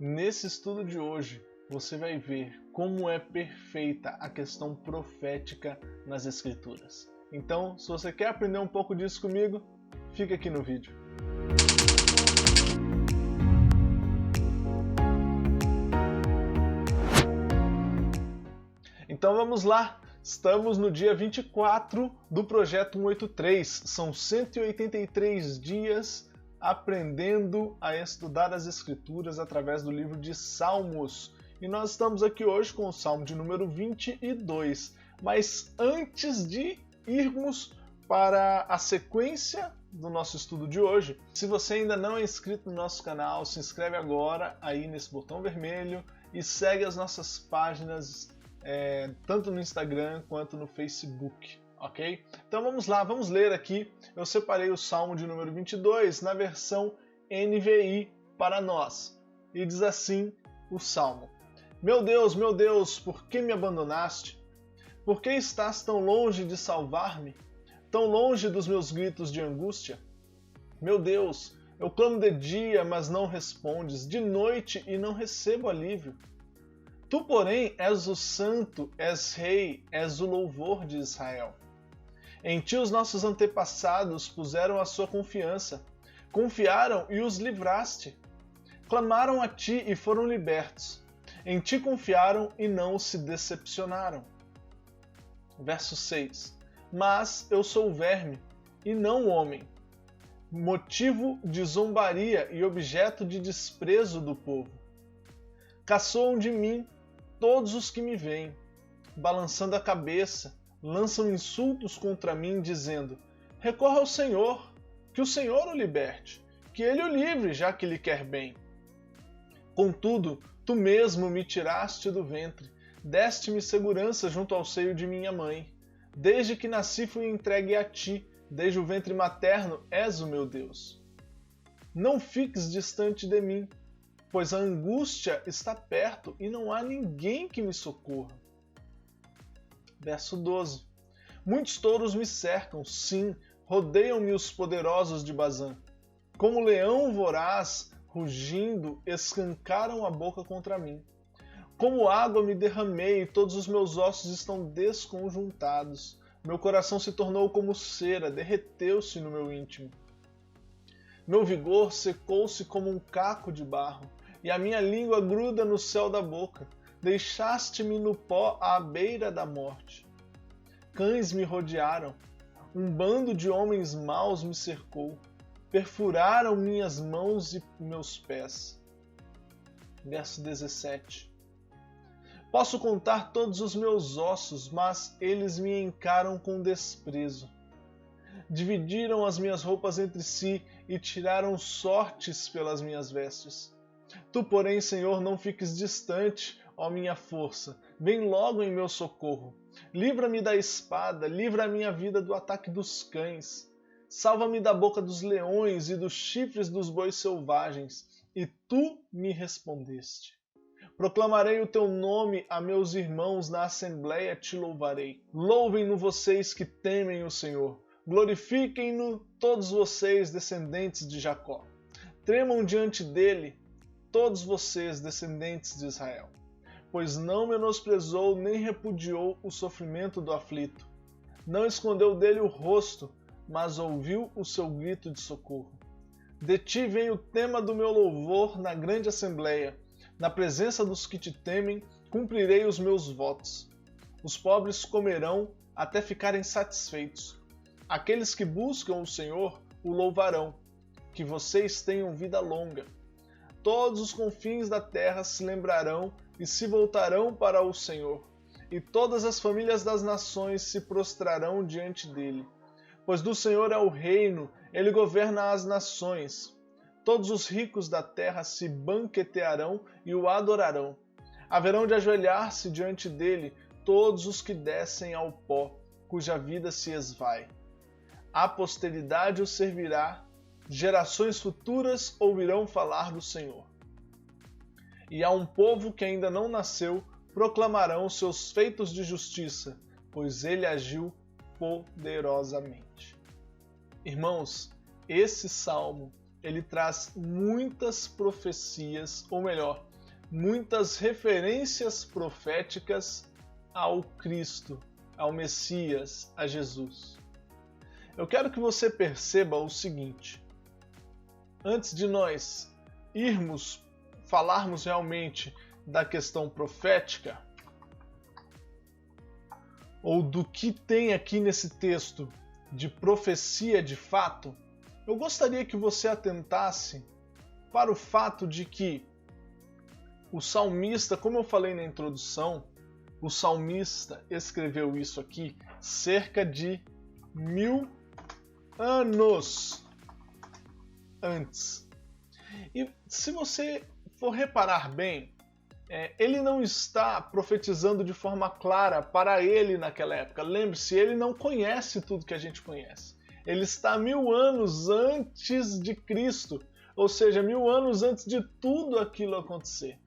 Nesse estudo de hoje, você vai ver como é perfeita a questão profética nas Escrituras. Então, se você quer aprender um pouco disso comigo, fica aqui no vídeo. Então vamos lá! Estamos no dia 24 do Projeto 183. São 183 dias aprendendo a estudar as Escrituras através do livro de Salmos. E nós estamos aqui hoje com o Salmo de número 22. Mas antes de irmos para a sequência do nosso estudo de hoje, se você ainda não é inscrito no nosso canal, se inscreve agora aí nesse botão vermelho e segue as nossas páginas tanto no Instagram quanto no Facebook, ok? Então vamos lá, vamos ler aqui. Eu separei o Salmo de número 22 na versão NVI para nós. E diz assim o Salmo: meu Deus, por que me abandonaste? Por que estás tão longe de salvar-me? Tão longe dos meus gritos de angústia? Meu Deus, eu clamo de dia, mas não respondes, de noite e não recebo alívio. Tu, porém, és o santo, és rei, és o louvor de Israel. Em ti os nossos antepassados puseram a sua confiança, confiaram e os livraste. Clamaram a ti e foram libertos. Em ti confiaram e não se decepcionaram. Verso 6. Mas eu sou verme, e não homem, motivo de zombaria e objeto de desprezo do povo. Caçoam de mim todos os que me veem, balançando a cabeça, lançam insultos contra mim, dizendo: recorra ao Senhor, que o Senhor o liberte, que ele o livre, já que lhe quer bem. Contudo, tu mesmo me tiraste do ventre, deste-me segurança junto ao seio de minha mãe. Desde que nasci fui entregue a ti, desde o ventre materno és o meu Deus. Não fiques distante de mim, pois a angústia está perto e não há ninguém que me socorra. Verso 12. Muitos touros me cercam, sim, rodeiam-me os poderosos de Bazã. Como leão voraz, rugindo, escancaram a boca contra mim. Como água me derramei e todos os meus ossos estão desconjuntados. Meu coração se tornou como cera, derreteu-se no meu íntimo. Meu vigor secou-se como um caco de barro, e a minha língua gruda no céu da boca. Deixaste-me no pó à beira da morte. Cães me rodearam, um bando de homens maus me cercou, perfuraram minhas mãos e meus pés. Verso 17. Posso contar todos os meus ossos, mas eles me encaram com desprezo. Dividiram as minhas roupas entre si e tiraram sortes pelas minhas vestes. Tu, porém, Senhor, não fiques distante, ó minha força. Vem logo em meu socorro. Livra-me da espada, livra a minha vida do ataque dos cães. Salva-me da boca dos leões e dos chifres dos bois selvagens. E tu me respondeste. Proclamarei o teu nome a meus irmãos, na assembleia te louvarei. Louvem-no vocês que temem o Senhor. Glorifiquem-no todos vocês, descendentes de Jacó. Tremam diante dele todos vocês, descendentes de Israel, pois não menosprezou nem repudiou o sofrimento do aflito. Não escondeu dele o rosto, mas ouviu o seu grito de socorro. De ti vem o tema do meu louvor na grande assembleia. Na presença dos que te temem, cumprirei os meus votos. Os pobres comerão até ficarem satisfeitos. Aqueles que buscam o Senhor o louvarão. Que vocês tenham vida longa. Todos os confins da terra se lembrarão e se voltarão para o Senhor, e todas as famílias das nações se prostrarão diante dele. Pois do Senhor é o reino, ele governa as nações. Todos os ricos da terra se banquetearão e o adorarão. Haverão de ajoelhar-se diante dele todos os que descem ao pó, cuja vida se esvai. A posteridade o servirá, gerações futuras ouvirão falar do Senhor. E a um povo que ainda não nasceu, proclamarão seus feitos de justiça, pois ele agiu poderosamente. Irmãos, esse salmo ele traz muitas profecias, ou melhor, muitas referências proféticas ao Cristo, ao Messias, a Jesus. Eu quero que você perceba o seguinte: antes de nós falarmos realmente da questão profética, ou do que tem aqui nesse texto de profecia de fato, eu gostaria que você atentasse para o fato de que o salmista, como eu falei na introdução, o salmista escreveu isso aqui cerca de 1000 anos antes. E se você for reparar bem, ele não está profetizando de forma clara para ele naquela época. Lembre-se, ele não conhece tudo que a gente conhece. Ele está 1000 anos antes de Cristo, ou seja, 1000 anos antes de tudo aquilo acontecer.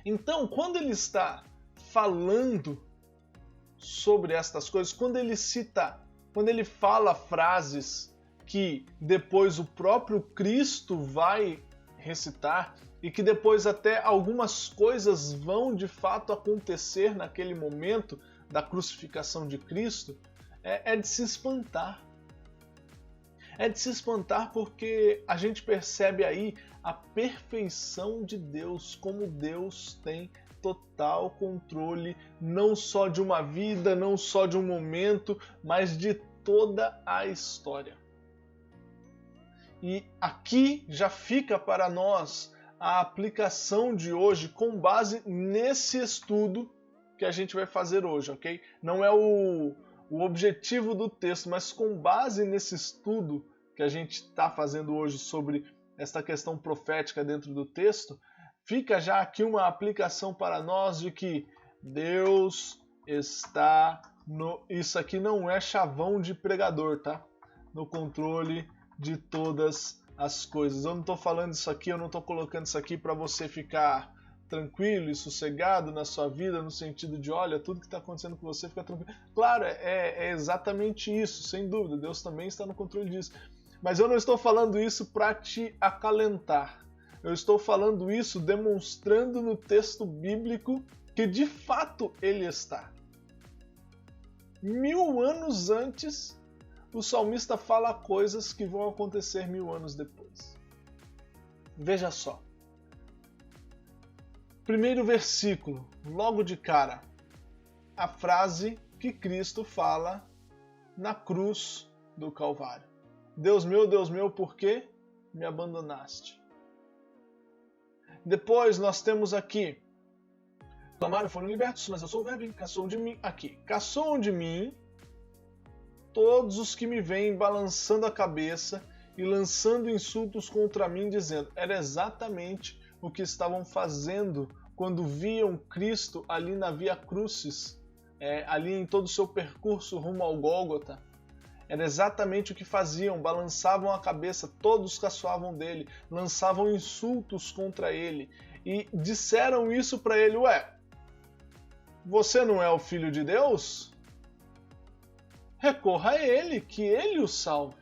Então, quando ele está falando sobre estas coisas, quando ele fala frases que depois o próprio Cristo vai recitar e que depois até algumas coisas vão de fato acontecer naquele momento da crucificação de Cristo, é de se espantar. É de se espantar porque a gente percebe aí a perfeição de Deus, como Deus tem total controle, não só de uma vida, não só de um momento, mas de toda a história. E aqui já fica para nós a aplicação de hoje com base nesse estudo que a gente vai fazer hoje, ok? Não é o objetivo do texto, mas com base nesse estudo que a gente está fazendo hoje sobre esta questão profética dentro do texto, fica já aqui uma aplicação para nós de que Deus está Isso aqui não é chavão de pregador, tá? No controle de todas as coisas. Eu não estou falando isso aqui, eu não estou colocando isso aqui para você ficar tranquilo e sossegado na sua vida, no sentido de, olha, tudo que está acontecendo com você fica tranquilo. Claro, é exatamente isso, sem dúvida, Deus também está no controle disso. Mas eu não estou falando isso para te acalentar. Eu estou falando isso demonstrando no texto bíblico que de fato ele está. 1000 anos antes, o salmista fala coisas que vão acontecer 1000 anos depois. Veja só. Primeiro versículo, logo de cara, a frase que Cristo fala na cruz do Calvário. Deus meu, por que me abandonaste? Depois nós temos aqui, clamaram, foram libertos, mas eu sou o verbo, caçou de mim, aqui, caçou de mim todos os que me veem balançando a cabeça e lançando insultos contra mim, dizendo, era exatamente o que estavam fazendo quando viam Cristo ali na Via Crucis, ali em todo o seu percurso rumo ao Gólgota. Era exatamente o que faziam, balançavam a cabeça, todos caçoavam dele, lançavam insultos contra ele e disseram isso para ele, ué, você não é o Filho de Deus? Recorra a ele, que ele o salve.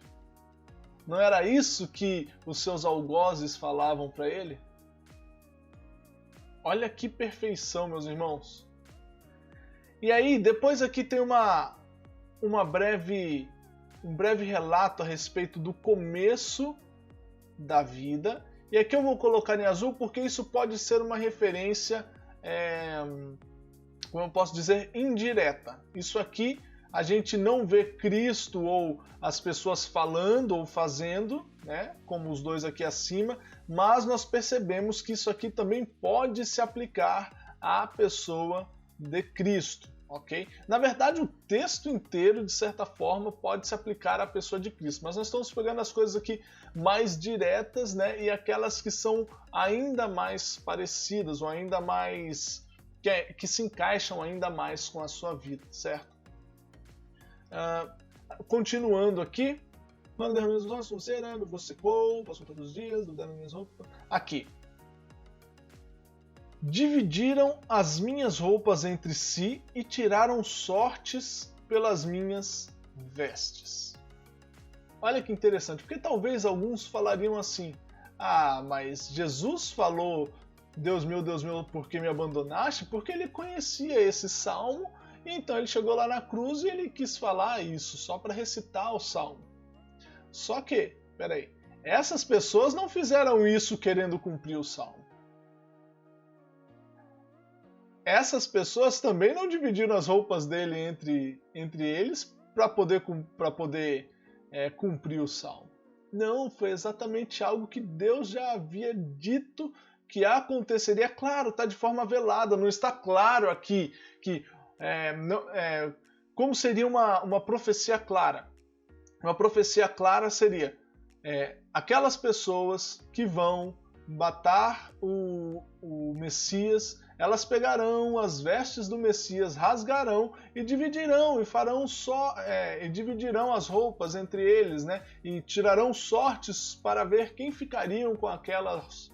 Não era isso que os seus algozes falavam para ele? Olha que perfeição, meus irmãos. E aí, depois aqui tem um breve relato a respeito do começo da vida. E aqui eu vou colocar em azul porque isso pode ser uma referência, como eu posso dizer, indireta. Isso aqui a gente não vê Cristo ou as pessoas falando ou fazendo, né, como os dois aqui acima, mas nós percebemos que isso aqui também pode se aplicar à pessoa de Cristo, ok? Na verdade, o texto inteiro, de certa forma, pode se aplicar à pessoa de Cristo, mas nós estamos pegando as coisas aqui mais diretas, né, e aquelas que são ainda mais parecidas, ou ainda mais que se encaixam ainda mais com a sua vida, certo? Continuando aqui, você secou, passou todos os dias, duvidando minhas roupas. Aqui. Dividiram as minhas roupas entre si e tiraram sortes pelas minhas vestes. Olha que interessante, porque talvez alguns falariam assim: ah, mas Jesus falou Deus meu, por que me abandonaste? Porque ele conhecia esse salmo, e então ele chegou lá na cruz e ele quis falar isso só para recitar o salmo. Só que, peraí, essas pessoas não fizeram isso querendo cumprir o salmo. Essas pessoas também não dividiram as roupas dele entre eles para poder cumprir o salmo. Não, foi exatamente algo que Deus já havia dito que aconteceria. Claro, está de forma velada, não está claro aqui que como seria uma profecia clara. Uma profecia clara seria aquelas pessoas que vão matar o Messias, elas pegarão as vestes do Messias, rasgarão e dividirão, e farão e dividirão as roupas entre eles, né? E tirarão sortes para ver quem ficariam com aquelas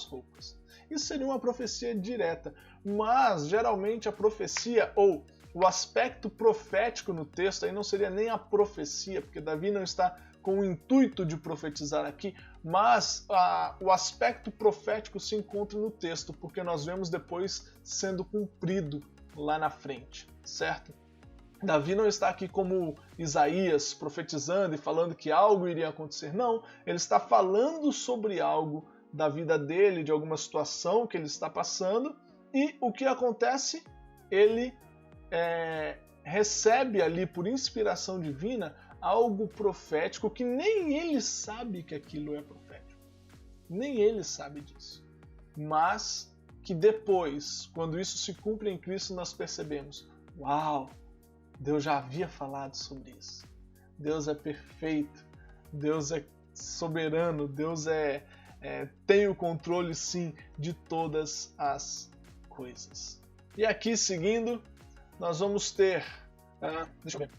roupas. Isso seria uma profecia direta, mas geralmente a profecia ou o aspecto profético no texto aí não seria nem a profecia, porque Davi não está com o intuito de profetizar aqui, mas o aspecto profético se encontra no texto, porque nós vemos depois sendo cumprido lá na frente, certo? Davi não está aqui como Isaías profetizando e falando que algo iria acontecer, não, ele está falando sobre algo da vida dele, de alguma situação que ele está passando, e o que acontece? Ele recebe ali por inspiração divina algo profético que nem ele sabe que aquilo é profético. Nem ele sabe disso. Mas que depois, quando isso se cumpre em Cristo, nós percebemos: uau, Deus já havia falado sobre isso. Deus é perfeito, Deus é soberano, Deus tem o controle sim de todas as coisas. E aqui seguindo, nós vamos ter. Deixa eu ver.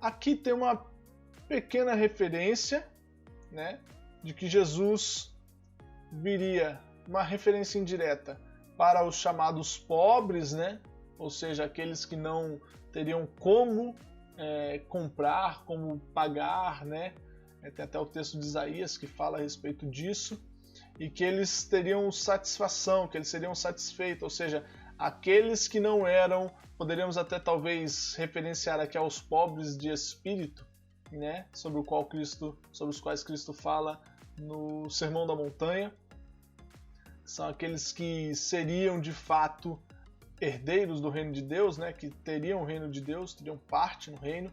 Aqui tem uma pequena referência, né, de que Jesus viria, uma referência indireta para os chamados pobres, né, ou seja, aqueles que não teriam como comprar, como pagar, né? Tem até o texto de Isaías que fala a respeito disso, e que eles teriam satisfação, que eles seriam satisfeitos, ou seja, aqueles que não eram, poderíamos até talvez referenciar aqui aos pobres de espírito, né? Sobre os quais Cristo fala no Sermão da Montanha, são aqueles que seriam de fato herdeiros do reino de Deus, né, que teriam o reino de Deus, teriam parte no reino.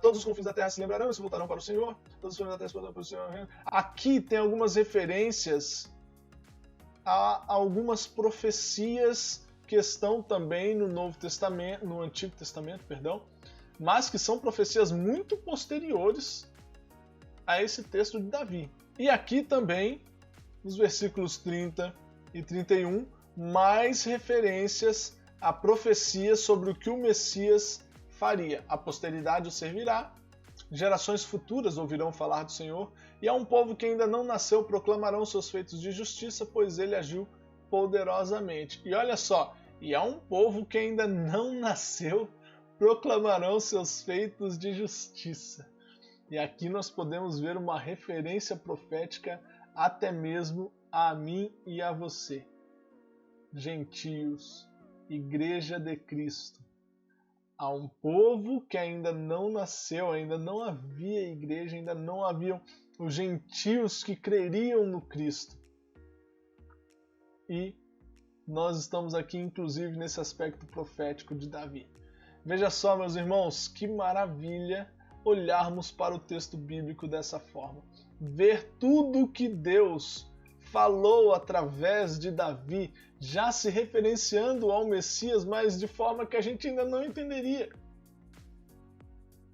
Todos os confins da terra se lembrarão e se voltarão para o Senhor. Todos os confins da terra se voltarão para o Senhor. Aqui tem algumas referências a algumas profecias que estão também no Antigo Testamento, mas que são profecias muito posteriores a esse texto de Davi. E aqui também, nos versículos 30 e 31, mais referências a profecias sobre o que o Messias faria. A posteridade o servirá, gerações futuras ouvirão falar do Senhor, e a um povo que ainda não nasceu proclamarão seus feitos de justiça, pois ele agiu poderosamente. E olha só, e a um povo que ainda não nasceu proclamarão seus feitos de justiça. E aqui nós podemos ver uma referência profética até mesmo a mim e a você. Gentios, Igreja de Cristo, a um povo que ainda não nasceu, ainda não havia igreja, ainda não haviam os gentios que creriam no Cristo. E nós estamos aqui, inclusive, nesse aspecto profético de Davi. Veja só, meus irmãos, que maravilha olharmos para o texto bíblico dessa forma. Ver tudo que Deus falou através de Davi, já se referenciando ao Messias, mas de forma que a gente ainda não entenderia.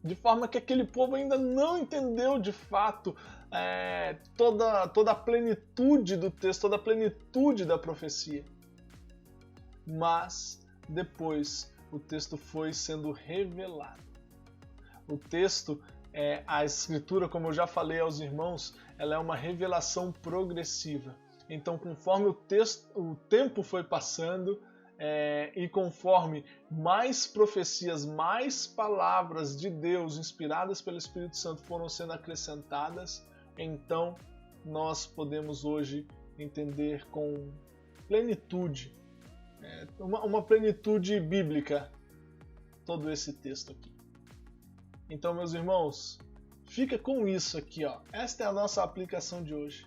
De forma que aquele povo ainda não entendeu de fato toda a plenitude do texto, toda a plenitude da profecia. Mas depois o texto foi sendo revelado. O texto, a Escritura, como eu já falei aos irmãos, ela é uma revelação progressiva. Então, conforme o tempo foi passando, e conforme mais profecias, mais palavras de Deus inspiradas pelo Espírito Santo foram sendo acrescentadas, então nós podemos hoje entender com plenitude, uma plenitude bíblica, todo esse texto aqui. Então, meus irmãos, fica com isso aqui, ó. Esta é a nossa aplicação de hoje.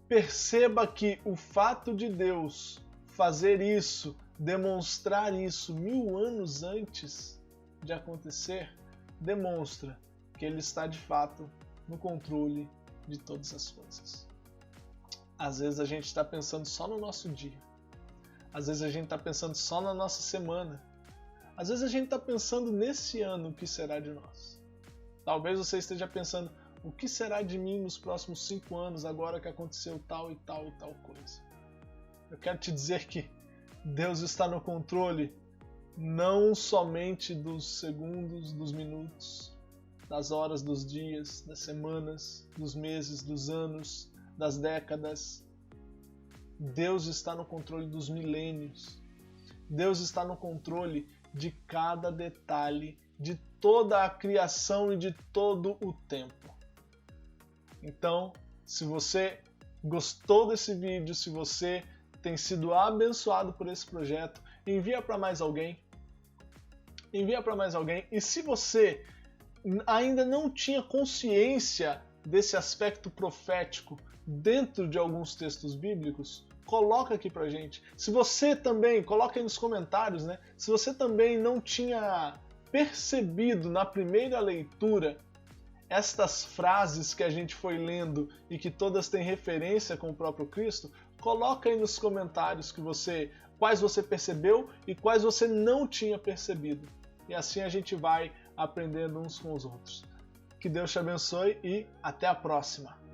Perceba que o fato de Deus fazer isso, demonstrar isso 1000 anos antes de acontecer, demonstra que Ele está de fato no controle de todas as coisas. Às vezes a gente está pensando só no nosso dia. Às vezes a gente está pensando só na nossa semana. Às vezes a gente está pensando nesse ano o que será de nós. Talvez você esteja pensando o que será de mim nos próximos 5 anos agora que aconteceu tal e tal e tal coisa. Eu quero te dizer que Deus está no controle não somente dos segundos, dos minutos, das horas, dos dias, das semanas, dos meses, dos anos, das décadas. Deus está no controle dos milênios. Deus está no controle de cada detalhe, de toda a criação e de todo o tempo. Então, se você gostou desse vídeo, se você tem sido abençoado por esse projeto, envia para mais alguém. Envia para mais alguém. E se você ainda não tinha consciência desse aspecto profético dentro de alguns textos bíblicos, coloca aqui pra gente. Se você também, coloca aí nos comentários, né? Se você também não tinha percebido na primeira leitura estas frases que a gente foi lendo e que todas têm referência com o próprio Cristo, coloca aí nos comentários quais você percebeu e quais você não tinha percebido. E assim a gente vai aprendendo uns com os outros. Que Deus te abençoe e até a próxima!